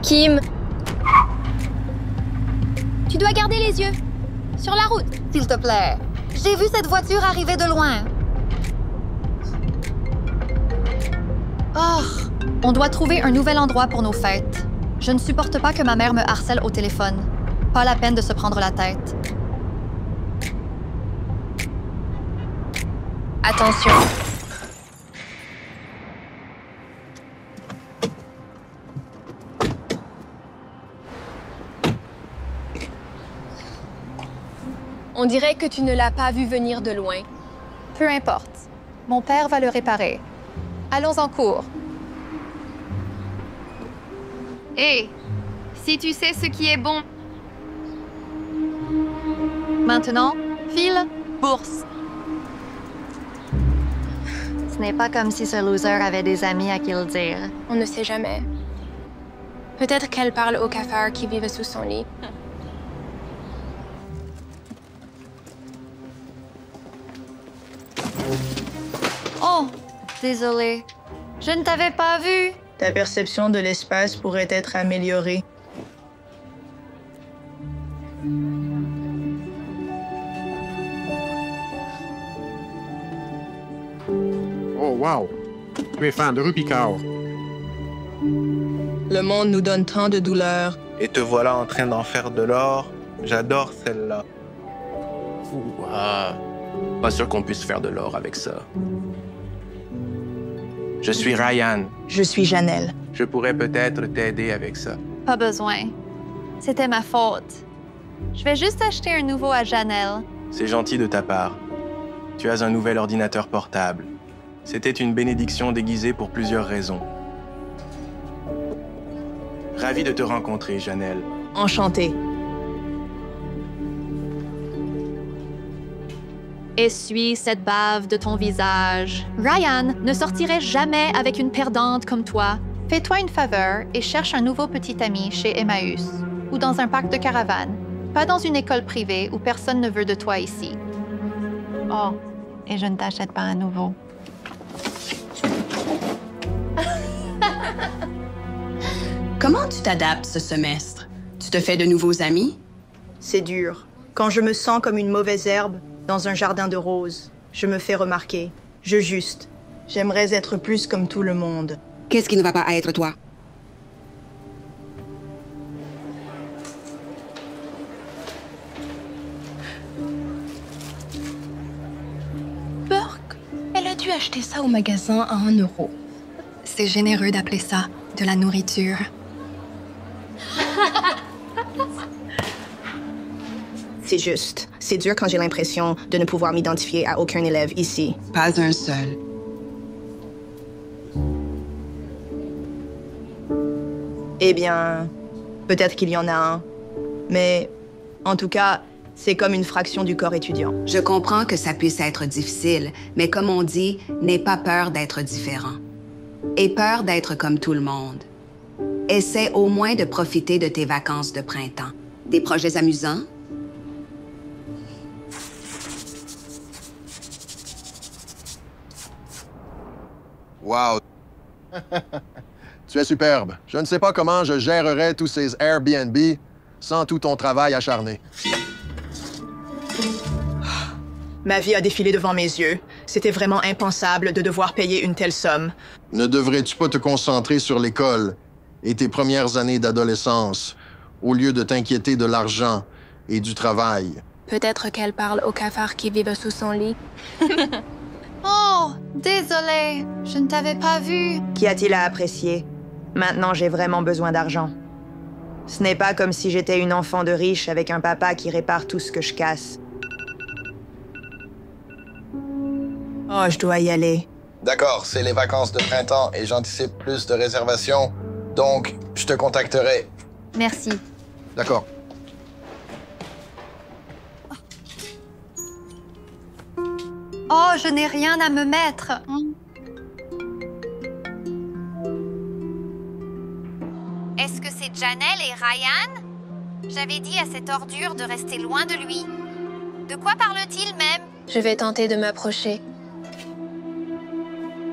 Kim! Tu dois garder les yeux sur la route. S'il te plaît. J'ai vu cette voiture arriver de loin. Oh, on doit trouver un nouvel endroit pour nos fêtes. Je ne supporte pas que ma mère me harcèle au téléphone. Pas la peine de se prendre la tête. Attention. On dirait que tu ne l'as pas vu venir de loin. Peu importe. Mon père va le réparer. Allons en cours. Hé, si tu sais ce qui est bon. Maintenant, file, bourse. Ce n'est pas comme si ce loser avait des amis à qui le dire. On ne sait jamais. Peut-être qu'elle parle au cafard qui vivent sous son lit. Oh, désolée. Je ne t'avais pas vu. Ta perception de l'espace pourrait être améliorée. Oh, wow! Tu es fan de Rupicao. Le monde nous donne tant de douleurs. Et te voilà en train d'en faire de l'or. J'adore celle-là. Pas sûr qu'on puisse faire de l'or avec ça. Je suis Ryan. Je suis Janelle. Je pourrais peut-être t'aider avec ça. Pas besoin. C'était ma faute. Je vais juste acheter un nouveau à Janelle. C'est gentil de ta part. Tu as un nouvel ordinateur portable. C'était une bénédiction déguisée pour plusieurs raisons. Ravi de te rencontrer, Janelle. Enchantée. Essuie cette bave de ton visage. Ryan ne sortirait jamais avec une perdante comme toi. Fais-toi une faveur et cherche un nouveau petit ami chez Emmaüs ou dans un parc de caravane. Pas dans une école privée où personne ne veut de toi ici. Oh, et je ne t'achète pas un nouveau. Comment tu t'adaptes ce semestre? Tu te fais de nouveaux amis? C'est dur. Quand je me sens comme une mauvaise herbe dans un jardin de roses, je me fais remarquer. Je juste. J'aimerais être plus comme tout le monde. Qu'est-ce qui ne va pas être toi? Burke, elle a dû acheter ça au magasin à 1 euro. C'est généreux d'appeler ça de la nourriture. C'est juste. C'est dur quand j'ai l'impression de ne pouvoir m'identifier à aucun élève ici. Pas un seul. Eh bien, peut-être qu'il y en a un. Mais, en tout cas, c'est comme une fraction du corps étudiant. Je comprends que ça puisse être difficile, mais comme on dit, n'aie pas peur d'être différent. Aie peur d'être comme tout le monde. Essaie au moins de profiter de tes vacances de printemps. Des projets amusants? Wow! Tu es superbe. Je ne sais pas comment je gérerais tous ces Airbnb sans tout ton travail acharné. Ma vie a défilé devant mes yeux. C'était vraiment impensable de devoir payer une telle somme. Ne devrais-tu pas te concentrer sur l'école et tes premières années d'adolescence au lieu de t'inquiéter de l'argent et du travail? Peut-être qu'elle parle au cafard qui vivent sous son lit. Oh, désolée, je ne t'avais pas vu. Qu'y a-t-il à apprécier? Maintenant, j'ai vraiment besoin d'argent. Ce n'est pas comme si j'étais une enfant de riche avec un papa qui répare tout ce que je casse. Oh, je dois y aller. D'accord, c'est les vacances de printemps et j'anticipe plus de réservations. Donc, je te contacterai. Merci. D'accord. Oh, je n'ai rien à me mettre. Est-ce que c'est Janelle et Ryan? J'avais dit à cette ordure de rester loin de lui. De quoi parle-t-il même? Je vais tenter de m'approcher.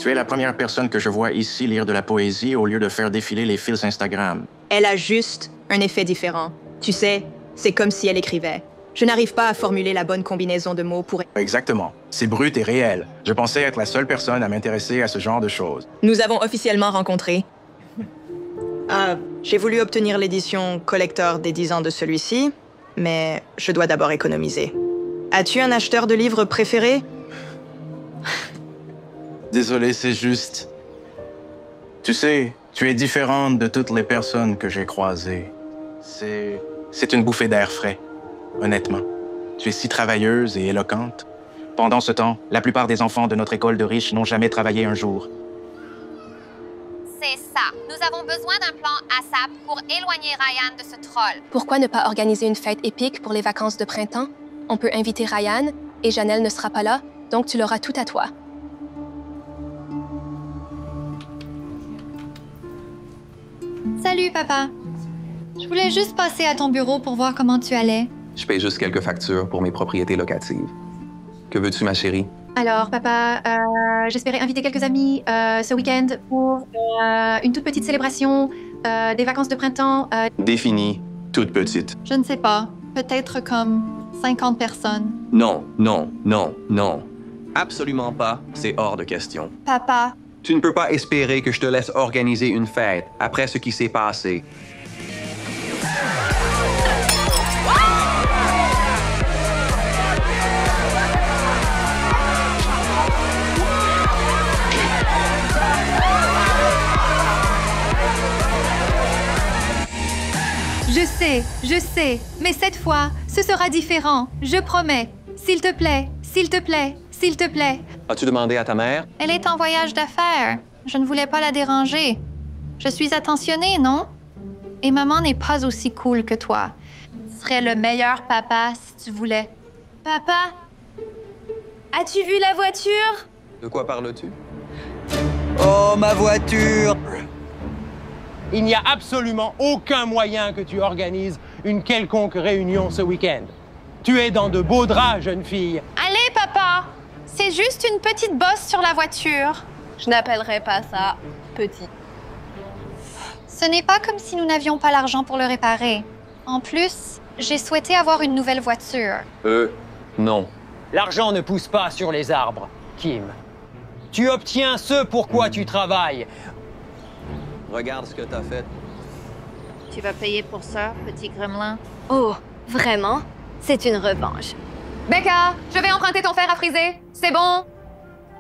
Tu es la première personne que je vois ici lire de la poésie au lieu de faire défiler les fils Instagram. Elle a juste un effet différent. Tu sais, c'est comme si elle écrivait. Je n'arrive pas à formuler la bonne combinaison de mots pour... Exactement. C'est brut et réel. Je pensais être la seule personne à m'intéresser à ce genre de choses. Nous avons officiellement rencontré. J'ai voulu obtenir l'édition collector des 10 ans de celui-ci, mais je dois d'abord économiser. As-tu un acheteur de livres préféré? Désolé, c'est juste... Tu sais, tu es différente de toutes les personnes que j'ai croisées. C'est une bouffée d'air frais, honnêtement. Tu es si travailleuse et éloquente. Pendant ce temps, la plupart des enfants de notre école de riches n'ont jamais travaillé un jour. C'est ça. Nous avons besoin d'un plan ASAP pour éloigner Ryan de ce troll. Pourquoi ne pas organiser une fête épique pour les vacances de printemps? On peut inviter Ryan, et Janelle ne sera pas là, donc tu l'auras tout à toi. Salut, papa. Je voulais juste passer à ton bureau pour voir comment tu allais. Je paye juste quelques factures pour mes propriétés locatives. Que veux-tu, ma chérie? Alors, papa, j'espérais inviter quelques amis ce week-end pour une toute petite célébration des vacances de printemps. Définie, toute petite. Je ne sais pas. Peut-être comme 50 personnes. Non, non, non, non. Absolument pas. C'est hors de question. Papa. Tu ne peux pas espérer que je te laisse organiser une fête après ce qui s'est passé. Je sais, mais cette fois, ce sera différent, je promets. S'il te plaît, s'il te plaît, s'il te plaît. As-tu demandé à ta mère? Elle est en voyage d'affaires. Je ne voulais pas la déranger. Je suis attentionnée, non? Et maman n'est pas aussi cool que toi. Tu serais le meilleur papa si tu voulais. Papa, as-tu vu la voiture? De quoi parles-tu? Oh, ma voiture! Il n'y a absolument aucun moyen que tu organises une quelconque réunion ce week-end. Tu es dans de beaux draps, jeune fille. Allez, papa! C'est juste une petite bosse sur la voiture. Je n'appellerais pas ça petit. Ce n'est pas comme si nous n'avions pas l'argent pour le réparer. En plus, j'ai souhaité avoir une nouvelle voiture. Non. L'argent ne pousse pas sur les arbres, Kim. Tu obtiens ce pour quoi tu travailles. Regarde ce que t'as fait. Tu vas payer pour ça, petit gremlin? Oh, vraiment? C'est une revanche. Becca, je vais emprunter ton fer à friser. C'est bon?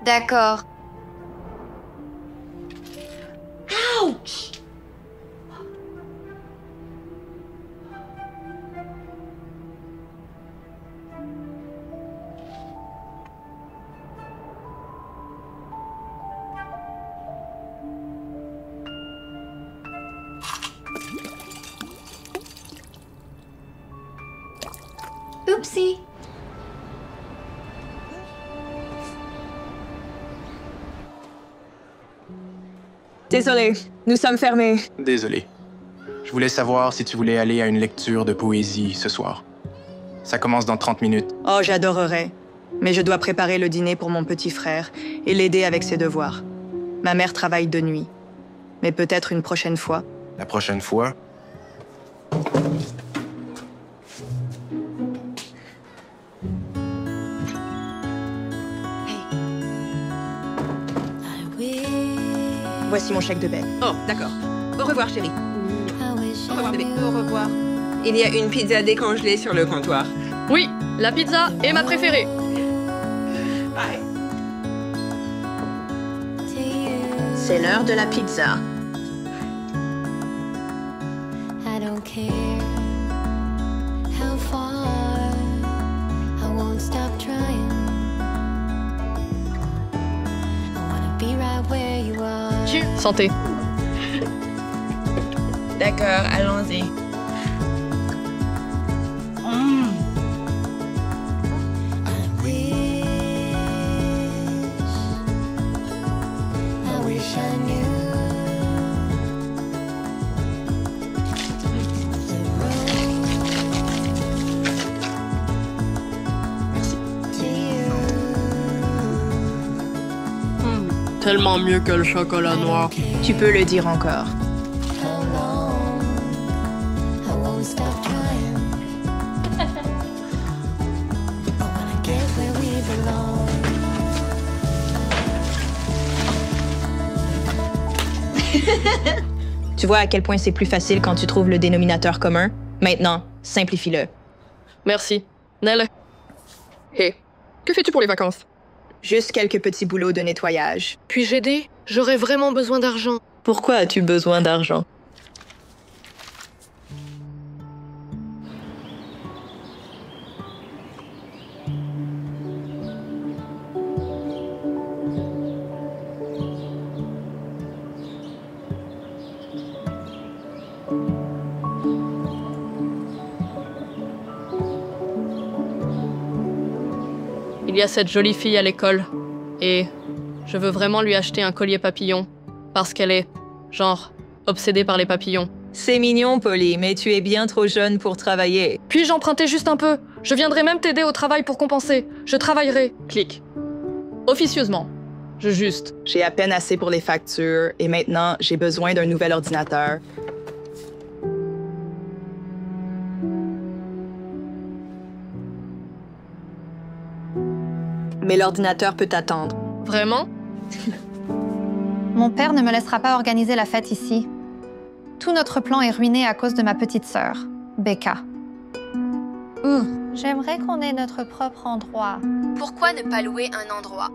D'accord. Ouch! Oupsie. Désolé, nous sommes fermés. Désolé. Je voulais savoir si tu voulais aller à une lecture de poésie ce soir. Ça commence dans 30 minutes. Oh, j'adorerais. Mais je dois préparer le dîner pour mon petit frère et l'aider avec ses devoirs. Ma mère travaille de nuit. Mais peut-être une prochaine fois. La prochaine fois? Voici mon chèque de baie. Oh, d'accord. Au revoir, chérie. Au revoir, bébé. Au revoir. Il y a une pizza décongelée sur le comptoir. Oui, la pizza est ma préférée. Bye. C'est l'heure de la pizza. I don't care how far, I won't stop trying. I wanna be right where you are. Santé. D'accord, allons-y. I wish I knew the road to you. Tellement mieux que le chocolat noir. Tu peux le dire encore. I won't stop trying. I wanna get where we belong. Tu vois à quel point c'est plus facile quand tu trouves le dénominateur commun? Maintenant, simplifie-le. Merci. Nell. Hé, que fais-tu pour les vacances? Juste quelques petits boulots de nettoyage. Puis-je aider? J'aurais vraiment besoin d'argent. Pourquoi as-tu besoin d'argent? Il y a cette jolie fille à l'école. Et je veux vraiment lui acheter un collier papillon. Parce qu'elle est, genre, obsédée par les papillons. C'est mignon, Polly, mais tu es bien trop jeune pour travailler. Puis-je emprunter juste un peu? Je viendrai même t'aider au travail pour compenser. Je travaillerai. Clic. Officieusement. Juste. J'ai à peine assez pour les factures et maintenant, j'ai besoin d'un nouvel ordinateur. Mais l'ordinateur peut attendre. Vraiment? Mon père ne me laissera pas organiser la fête ici. Tout notre plan est ruiné à cause de ma petite sœur, Becca. J'aimerais qu'on ait notre propre endroit. Pourquoi ne pas louer un endroit?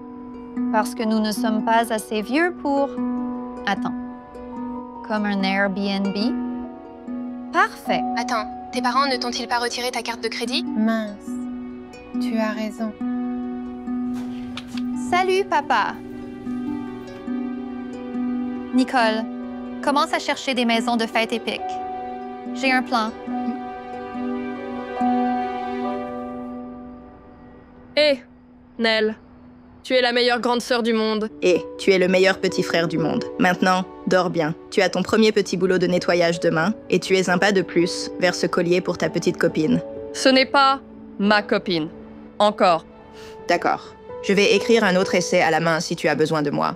Parce que nous ne sommes pas assez vieux pour... Attends. Comme un Airbnb? Parfait. Attends, tes parents ne t'ont-ils pas retiré ta carte de crédit? Mince. Tu as raison. Salut, papa. Nicole, commence à chercher des maisons de fête épiques. J'ai un plan. Hé, Nell. Tu es la meilleure grande sœur du monde. Et tu es le meilleur petit frère du monde. Maintenant, dors bien. Tu as ton premier petit boulot de nettoyage demain et tu es un pas de plus vers ce collier pour ta petite copine. Ce n'est pas ma copine. Encore. D'accord. Je vais écrire un autre essai à la main si tu as besoin de moi.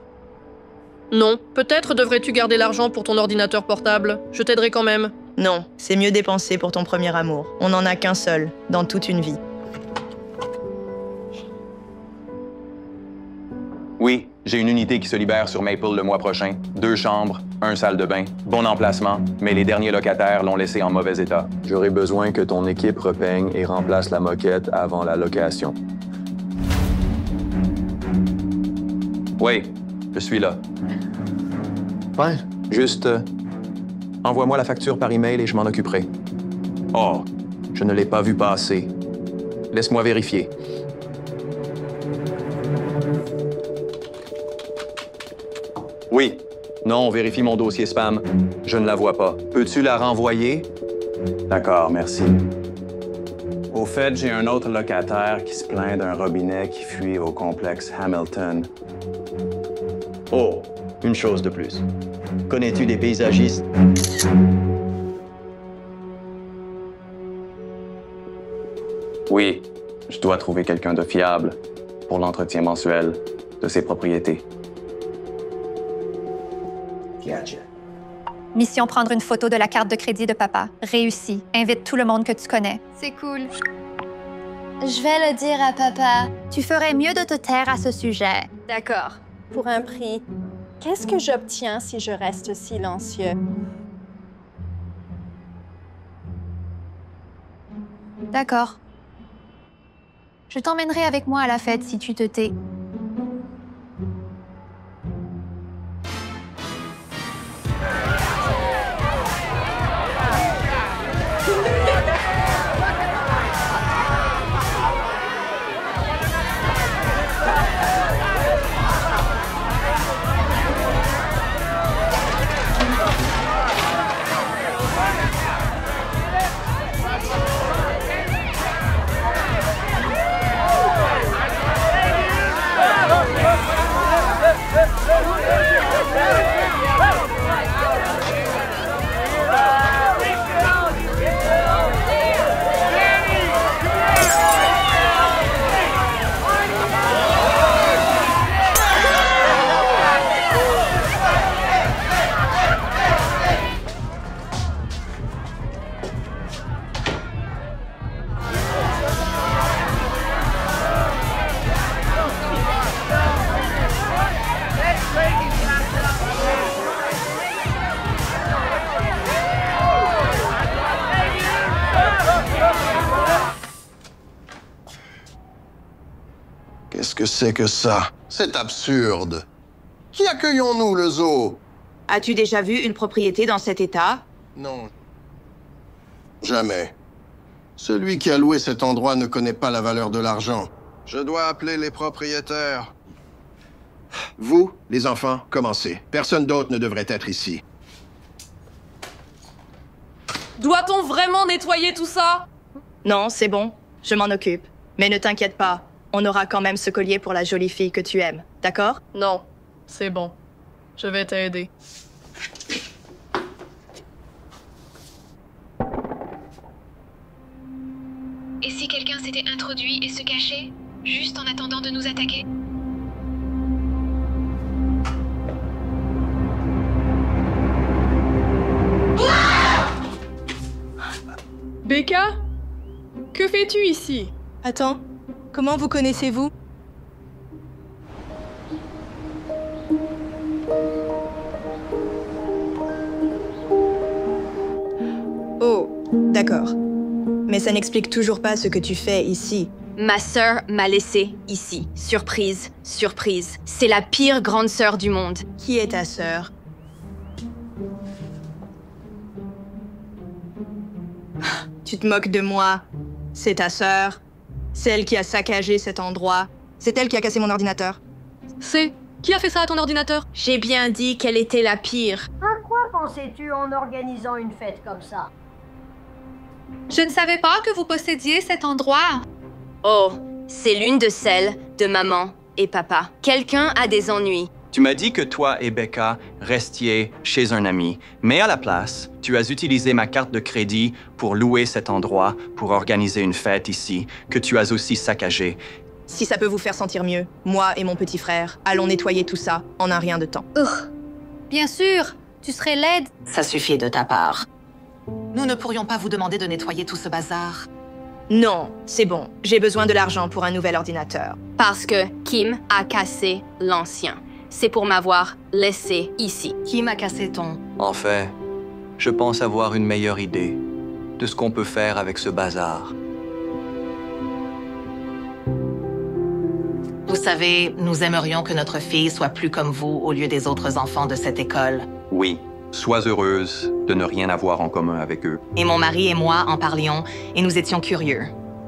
Non, peut-être devrais-tu garder l'argent pour ton ordinateur portable. Je t'aiderai quand même. Non, c'est mieux dépenser pour ton premier amour. On n'en a qu'un seul, dans toute une vie. Oui, j'ai une unité qui se libère sur Maple le mois prochain. 2 chambres, 1 salle de bain. Bon emplacement, mais les derniers locataires l'ont laissé en mauvais état. J'aurais besoin que ton équipe repeigne et remplace la moquette avant la location. Oui, je suis là. Ouais. Juste, envoie-moi la facture par email et je m'en occuperai. Oh, je ne l'ai pas vu passer. Laisse-moi vérifier. Oui. Non, vérifie mon dossier spam. Je ne la vois pas. Peux-tu la renvoyer? D'accord, merci. Au fait, j'ai un autre locataire qui se plaint d'un robinet qui fuit au complexe Hamilton. Oh, une chose de plus. Connais-tu des paysagistes? Oui, je dois trouver quelqu'un de fiable pour l'entretien mensuel de ses propriétés. Mission prendre une photo de la carte de crédit de papa. Réussi. Invite tout le monde que tu connais. C'est cool. Je vais le dire à papa. Tu ferais mieux de te taire à ce sujet. D'accord. Pour un prix, qu'est-ce que j'obtiens si je reste silencieux? D'accord. Je t'emmènerai avec moi à la fête si tu te tais. que c'est que ça? C'est absurde. Qui accueillons-nous, le zoo? As-tu déjà vu une propriété dans cet état? Non. Jamais. Celui qui a loué cet endroit ne connaît pas la valeur de l'argent. Je dois appeler les propriétaires. Vous, les enfants, commencez. Personne d'autre ne devrait être ici. Doit-on vraiment nettoyer tout ça? Non, c'est bon. Je m'en occupe. Mais ne t'inquiète pas. On aura quand même ce collier pour la jolie fille que tu aimes. D'accord? Non, c'est bon. Je vais t'aider. Et si quelqu'un s'était introduit et se cachait, juste en attendant de nous attaquer? Becca? Que fais-tu ici? Attends, comment vous connaissez-vous? Oh, d'accord. Mais ça n'explique toujours pas ce que tu fais ici. Ma sœur m'a laissée ici. Surprise, surprise. C'est la pire grande sœur du monde. Qui est ta sœur? Tu te moques de moi. C'est ta sœur. Celle qui a saccagé cet endroit. C'est elle qui a cassé mon ordinateur. C'est... Qui a fait ça à ton ordinateur? J'ai bien dit qu'elle était la pire. À quoi pensais-tu en organisant une fête comme ça? Je ne savais pas que vous possédiez cet endroit. Oh, c'est l'une de celles de maman et papa. Quelqu'un a des ennuis. Tu m'as dit que toi et Becca restiez chez un ami, mais à la place, tu as utilisé ma carte de crédit pour louer cet endroit, pour organiser une fête ici, que tu as aussi saccagé. Si ça peut vous faire sentir mieux, moi et mon petit frère, allons nettoyer tout ça en un rien de temps. Bien sûr, tu serais laide. Ça suffit de ta part. Nous ne pourrions pas vous demander de nettoyer tout ce bazar. Non, c'est bon. J'ai besoin de l'argent pour un nouvel ordinateur. Parce que Kim a cassé l'ancien. C'est pour m'avoir laissé ici. Kim a cassé ton... En fait, je pense avoir une meilleure idée de ce qu'on peut faire avec ce bazar. Vous savez, nous aimerions que notre fille soit plus comme vous au lieu des autres enfants de cette école. Oui, sois heureuse de ne rien avoir en commun avec eux. Et mon mari et moi en parlions et nous étions curieux.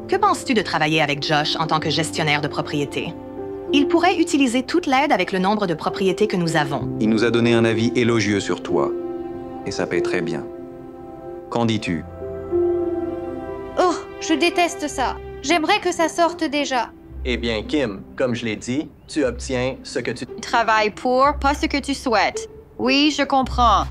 Que penses-tu de travailler avec Josh en tant que gestionnaire de propriété? Il pourrait utiliser toute l'aide avec le nombre de propriétés que nous avons. Il nous a donné un avis élogieux sur toi. Et ça paie très bien. Qu'en dis-tu? Oh, je déteste ça. J'aimerais que ça sorte déjà. Eh bien, Kim, comme je l'ai dit, tu obtiens ce que tu... Travaille pour, pas ce que tu souhaites. Oui, je comprends.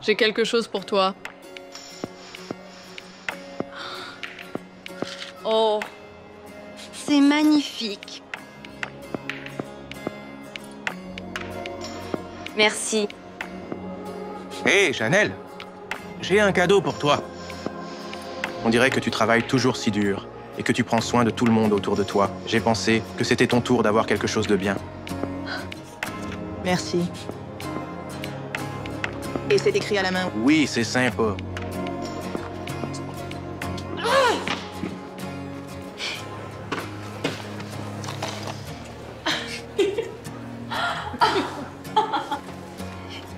J'ai quelque chose pour toi. Oh, c'est magnifique. Merci. Hé, Janelle, j'ai un cadeau pour toi. On dirait que tu travailles toujours si dur et que tu prends soin de tout le monde autour de toi. J'ai pensé que c'était ton tour d'avoir quelque chose de bien. Merci. Et c'est écrit à la main. Oui, c'est sympa.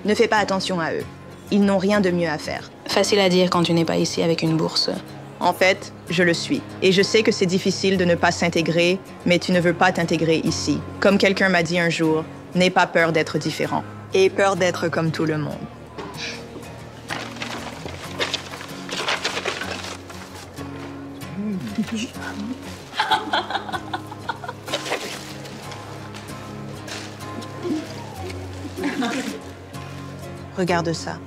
Ne fais pas attention à eux. Ils n'ont rien de mieux à faire. Facile à dire quand tu n'es pas ici avec une bourse. En fait, je le suis. Et je sais que c'est difficile de ne pas s'intégrer, mais tu ne veux pas t'intégrer ici. Comme quelqu'un m'a dit un jour, n'aie pas peur d'être différent. Aie peur d'être comme tout le monde. Regarde ça.